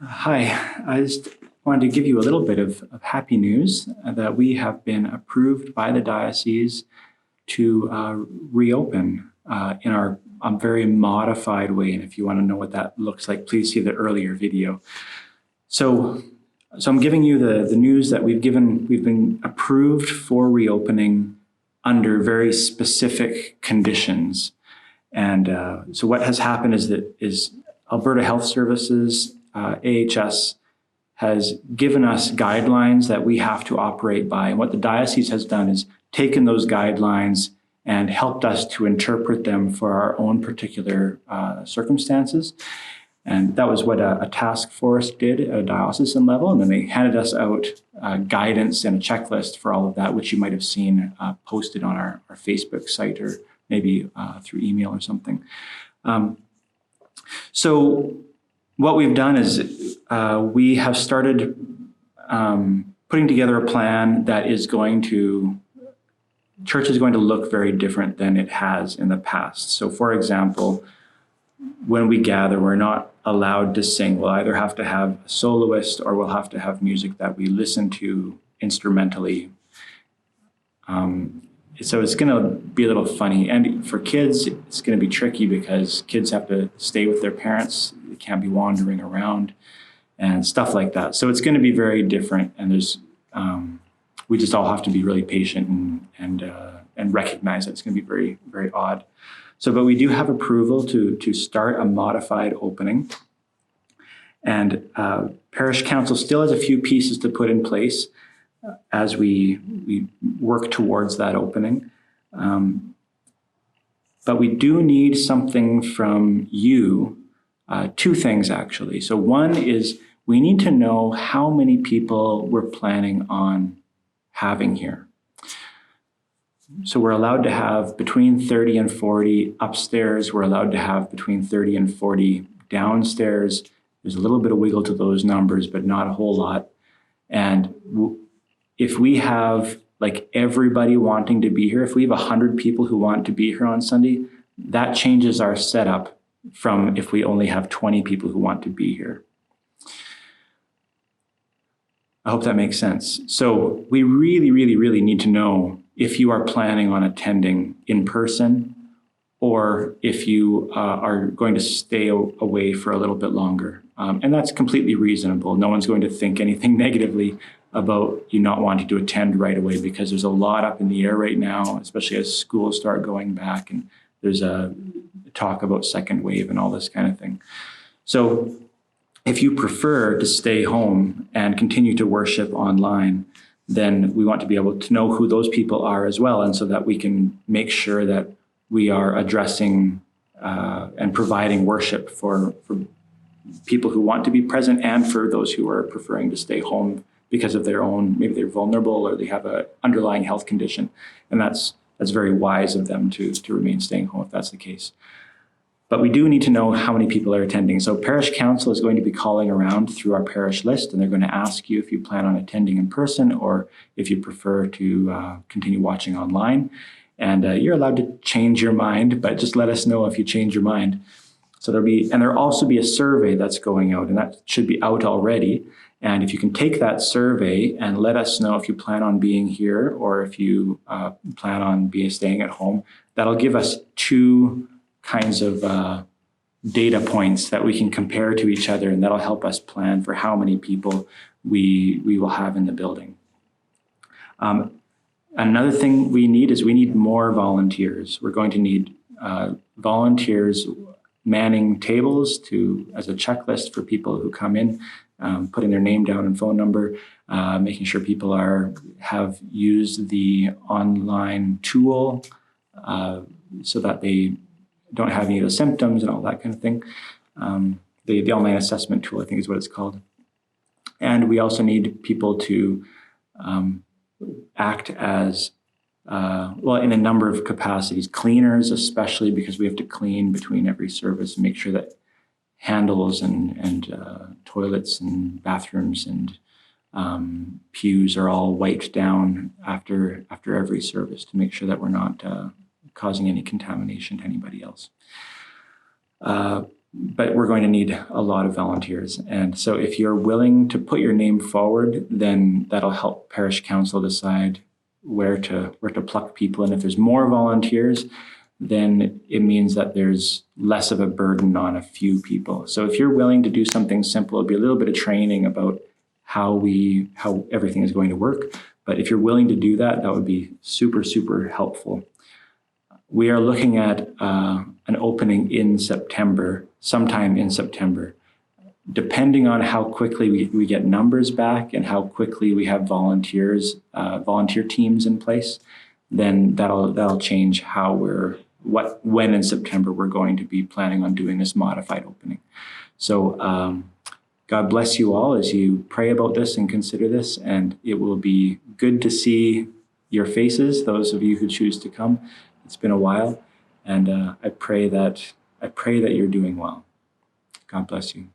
Hi, I just wanted to give you a little bit of happy news that we have been approved by the diocese to reopen in our very modified way. And if you want to know what that looks like, please see the earlier video. So I'm giving you the news that we've been approved for reopening under very specific conditions. And so what has happened is Alberta Health Services, AHS, has given us guidelines that we have to operate by. And what the diocese has done is taken those guidelines and helped us to interpret them for our own particular circumstances. And that was what a task force did at a diocesan level. And then they handed us out guidance and a checklist for all of that, which you might have seen posted on our Facebook site or maybe through email or something. So what we've done is we have started putting together a plan that is church is going to look very different than it has in the past. So for example, when we gather, we're not allowed to sing. We'll either have to have a soloist or we'll have to have music that we listen to instrumentally. So it's going to be a little funny. And for kids, it's going to be tricky because kids have to stay with their parents. They can't be wandering around and stuff like that. So it's going to be very different. And we just all have to be really patient and recognize that it's going to be very, very odd. But we do have approval to start a modified opening. And Parish Council still has a few pieces to put in place as we work towards that opening. But we do need something from you, two things actually. So one is we need to know how many people we're planning on having here. So we're allowed to have between 30 and 40 upstairs. We're allowed to have between 30 and 40 downstairs. There's a little bit of wiggle to those numbers, but not a whole lot. And if we have like everybody wanting to be here, if we have 100 people who want to be here on Sunday, that changes our setup from if we only have 20 people who want to be here. I hope that makes sense. So we really, really, really need to know if you are planning on attending in person or if you are going to stay away for a little bit longer. And that's completely reasonable. No one's going to think anything negatively about you not wanting to attend right away because there's a lot up in the air right now, especially as schools start going back and there's a talk about second wave and all this kind of thing. So if you prefer to stay home and continue to worship online, then we want to be able to know who those people are as well, and so that we can make sure that we are addressing and providing worship for people who want to be present and for those who are preferring to stay home because of their own, maybe they're vulnerable or they have an underlying health condition. And that's very wise of them to remain staying home if that's the case. But we do need to know how many people are attending. So Parish Council is going to be calling around through our parish list, and they're going to ask you if you plan on attending in person or if you prefer to continue watching online. And you're allowed to change your mind, but just let us know if you change your mind. So there'll also be a survey that's going out, and that should be out already. And if you can take that survey and let us know if you plan on being here or if you plan on staying at home, that'll give us two kinds of data points that we can compare to each other, and that'll help us plan for how many people we will have in the building. Another thing we need more volunteers. We're going to need volunteers manning tables as a checklist for people who come in, putting their name down and phone number, making sure people have used the online tool so that they don't have any of the symptoms and all that kind of thing. The online assessment tool, I think is what it's called. And we also need people to act as, in a number of capacities, cleaners especially, because we have to clean between every service and make sure that handles and toilets and bathrooms and pews are all wiped down after every service to make sure that we're not causing any contamination to anybody else. but we're going to need a lot of volunteers. And so if you're willing to put your name forward, then that'll help parish council decide where to pluck people. And if there's more volunteers, then it means that there's less of a burden on a few people. So if you're willing to do something simple, it'll be a little bit of training about how everything is going to work. But if you're willing to do that, that would be super, super helpful. We are looking at an opening in September, sometime in September. Depending on how quickly we get numbers back and how quickly we have volunteer teams in place, then that'll change when in September we're going to be planning on doing this modified opening. So God bless you all as you pray about this and consider this, and it will be good to see your faces, those of you who choose to come. It's been a while, and I pray that you're doing well. God bless you.